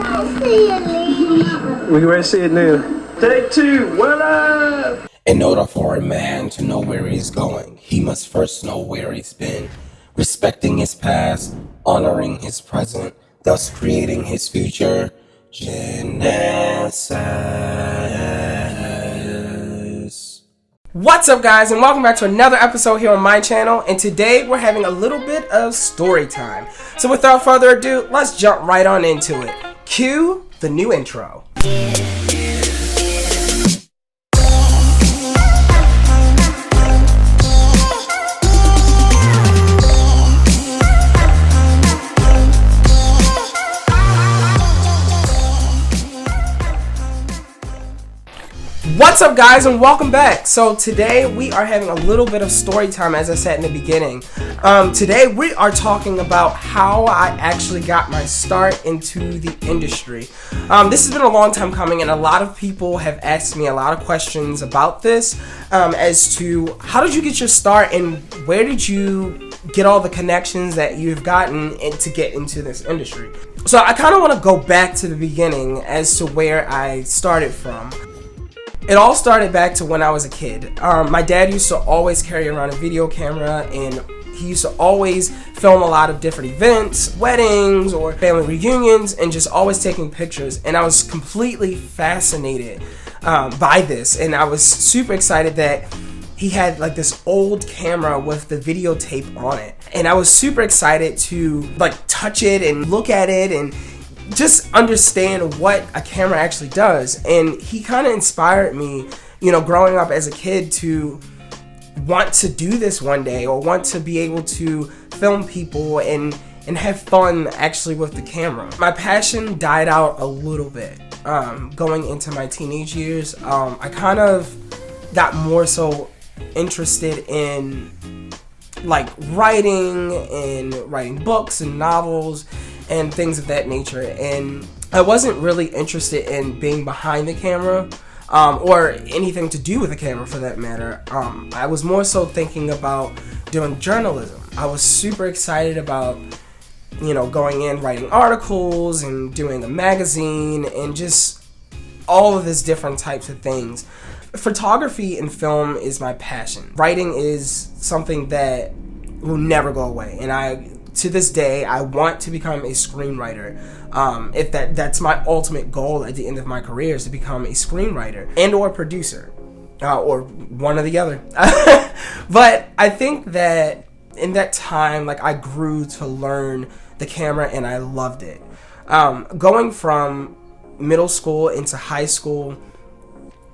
We ready to see it now. Take two, well up! In order for a man to know where he's going, he must first know where he's been, respecting his past, honoring his present, thus creating his future. Genesis. What's up, guys, and welcome back to another episode here on my channel. And today we're having a little bit of story time. So without further ado, let's jump right on into it. Cue the new intro. What's up, guys, and welcome back. So today we are having a little bit of story time, as I said in the beginning. Today we are talking about how I actually got my start into the industry. This has been a long time coming, and a lot of people have asked me a lot of questions about this, as to how did you get your start and where did you get all the connections that you've gotten to get into this industry. So I kind of want to go back to the beginning as to where I started from. It all started back to when I was a kid. My dad used to always carry around a video camera, and he used to always film a lot of different events, weddings, or family reunions, and just always taking pictures. And I was completely fascinated by this, and I was super excited that he had like this old camera with the videotape on it. And I was super excited to like touch it and look at it and just understand what a camera actually does. And he kind of inspired me, you know, growing up as a kid, to want to do this one day, or want to be able to film people and have fun actually with the camera. My passion died out a little bit going into my teenage years. I kind of got more so interested in like writing books and novels and things of that nature, and I wasn't really interested in being behind the camera, or anything to do with the camera for that matter. I was more so thinking about doing journalism. I was super excited about, you know, going in, writing articles and doing a magazine and just all of these different types of things. Photography and film is my passion. Writing is something that will never go away, and to this day, I want to become a screenwriter. If that's my ultimate goal at the end of my career, is to become a screenwriter and or producer, or one or the other. But I think that in that time, like, I grew to learn the camera and I loved it. Going from middle school into high school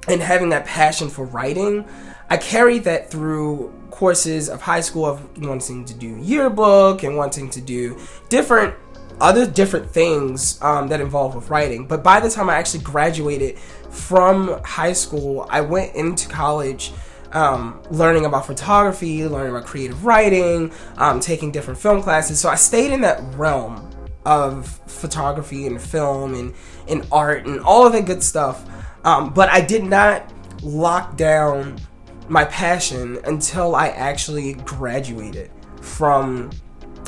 and having that passion for writing, I carried that through courses of high school, of wanting to do yearbook and wanting to do different things that involve with writing. But by the time I actually graduated from high school, I went into college learning about photography, learning about creative writing, taking different film classes. So I stayed in that realm of photography and film and art and all of that good stuff. But I did not lock down my passion until I actually graduated from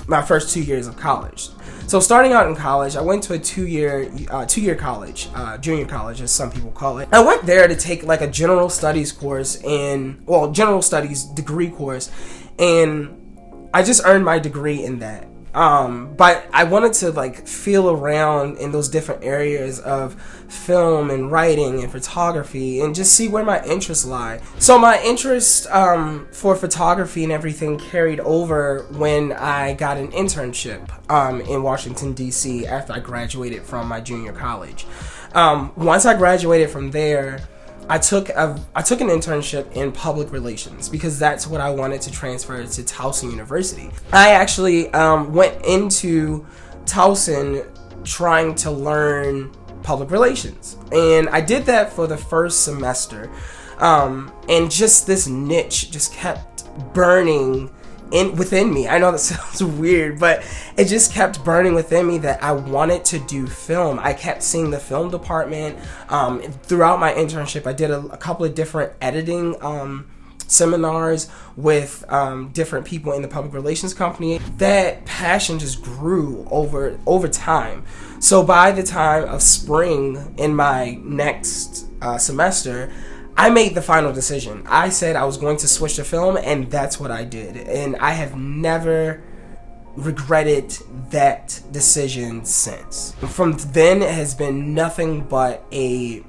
my first 2 years of college. So starting out in college, I went to a two-year college, junior college as some people call it. I went there to take like a general studies course general studies degree course, and I just earned my degree in that. But I wanted to like feel around in those different areas of film and writing and photography and just see where my interests lie. So my interest for photography and everything carried over when I got an internship in Washington, D.C. after I graduated from my junior college. Once I graduated from there, I took an internship in public relations because that's what I wanted to transfer to Towson University. I actually went into Towson trying to learn public relations, and I did that for the first semester, and just this niche just kept burning within me. I know that sounds weird, but it just kept burning within me that I wanted to do film. I kept seeing the film department. Throughout my internship, I did a couple of different editing seminars with different people in the public relations company. That passion just grew over time. So by the time of spring in my next semester, I made the final decision. I said I was going to switch to film, and that's what I did. And I have never regretted that decision since. From then, it has been nothing but a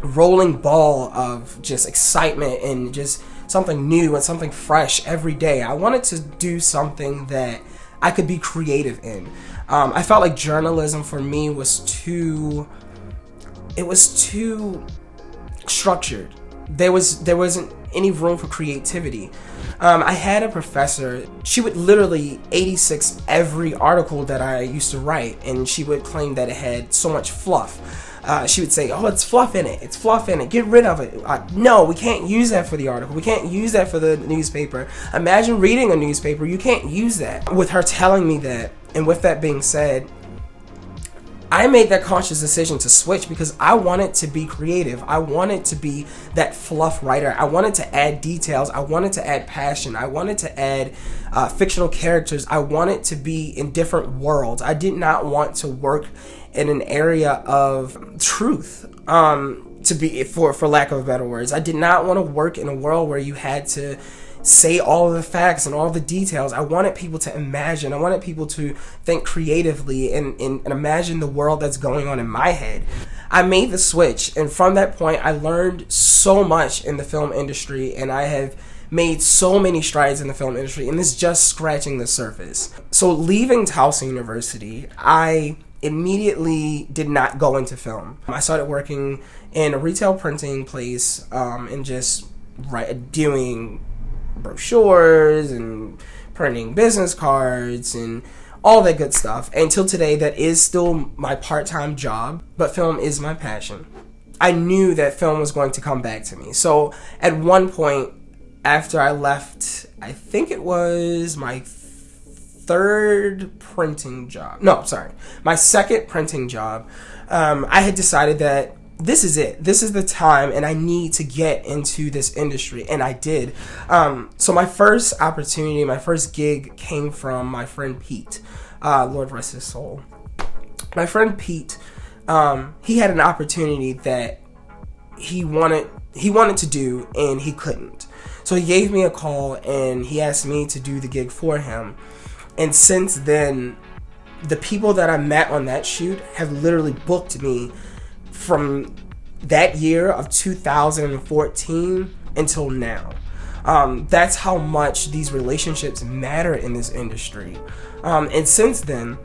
rolling ball of just excitement and just something new and something fresh every day. I wanted to do something that I could be creative in. I felt like journalism for me was too structured. There wasn't any room for creativity. I had a professor, she would literally 86 every article that I used to write, and she would claim that it had so much fluff. She would say, oh, it's fluff in it, get rid of it. No, we can't use that for the article, we can't use that for the newspaper. Imagine reading a newspaper, you can't use that. With her telling me that, and with that being said, I made that conscious decision to switch because I wanted to be creative. I wanted to be that fluff writer. I wanted to add details. I wanted to add passion. I wanted to add fictional characters. I wanted to be in different worlds. I did not want to work in an area of truth, to be, for lack of better words. I did not want to work in a world where you had to say all of the facts and all the details. I wanted people to imagine. I wanted people to think creatively and imagine the world that's going on in my head. I made the switch, and from that point, I learned so much in the film industry, and I have made so many strides in the film industry, and it's just scratching the surface. So leaving Towson University, I immediately did not go into film. I started working in a retail printing place, and just doing brochures and printing business cards and all that good stuff. Until today, that is still my part-time job, but film is my passion. I knew that film was going to come back to me. So at one point after I left, I think it was my my second printing job, I had decided that this is it. This is the time, and I need to get into this industry, and I did. So my first opportunity, my first gig came from my friend Pete. Lord rest his soul. My friend Pete, he had an opportunity that he wanted to do, and he couldn't. So he gave me a call, and he asked me to do the gig for him. And since then, the people that I met on that shoot have literally booked me from that year of 2014 until now. That's how much these relationships matter in this industry. And since then,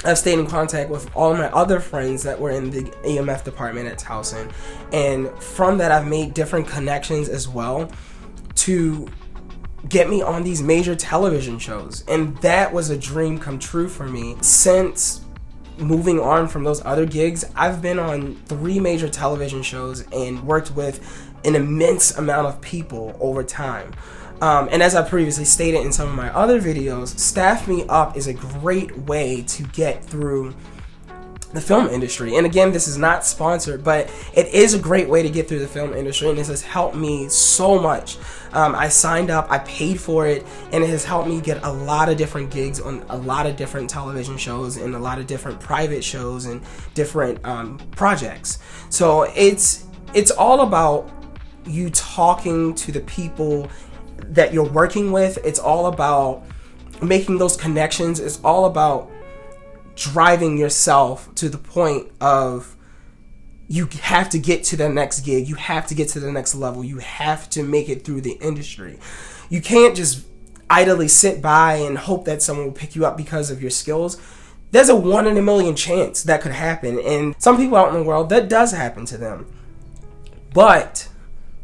I've stayed in contact with all my other friends that were in the EMF department at Towson. And from that, I've made different connections as well to get me on these major television shows. And that was a dream come true for me. Since moving on from those other gigs, I've been on 3 major television shows and worked with an immense amount of people over time. And as I previously stated in some of my other videos, Staff Me Up is a great way to get through the film industry. And again, this is not sponsored, but it is a great way to get through the film industry, and this has helped me so much. I signed up, I paid for it, and it has helped me get a lot of different gigs on a lot of different television shows and a lot of different private shows and different projects. So it's all about you talking to the people that you're working with. It's all about making those connections. It's all about driving yourself to the point of you have to get to the next gig, you have to get to the next level, you have to make it through the industry. You can't just idly sit by and hope that someone will pick you up because of your skills. There's a 1 in a million chance that could happen, and some people out in the world, that does happen to them. But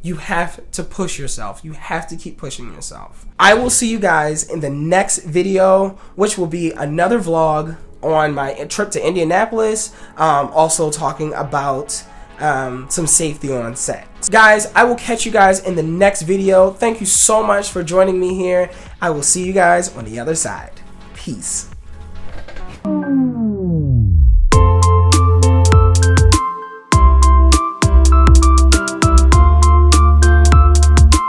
you have to push yourself. You have to keep pushing yourself. I will see you guys in the next video, which will be another vlog on my trip to Indianapolis, also talking about some safety on set. Guys, I will catch you guys in the next video. Thank you so much for joining me here. I will see you guys on the other side. Peace.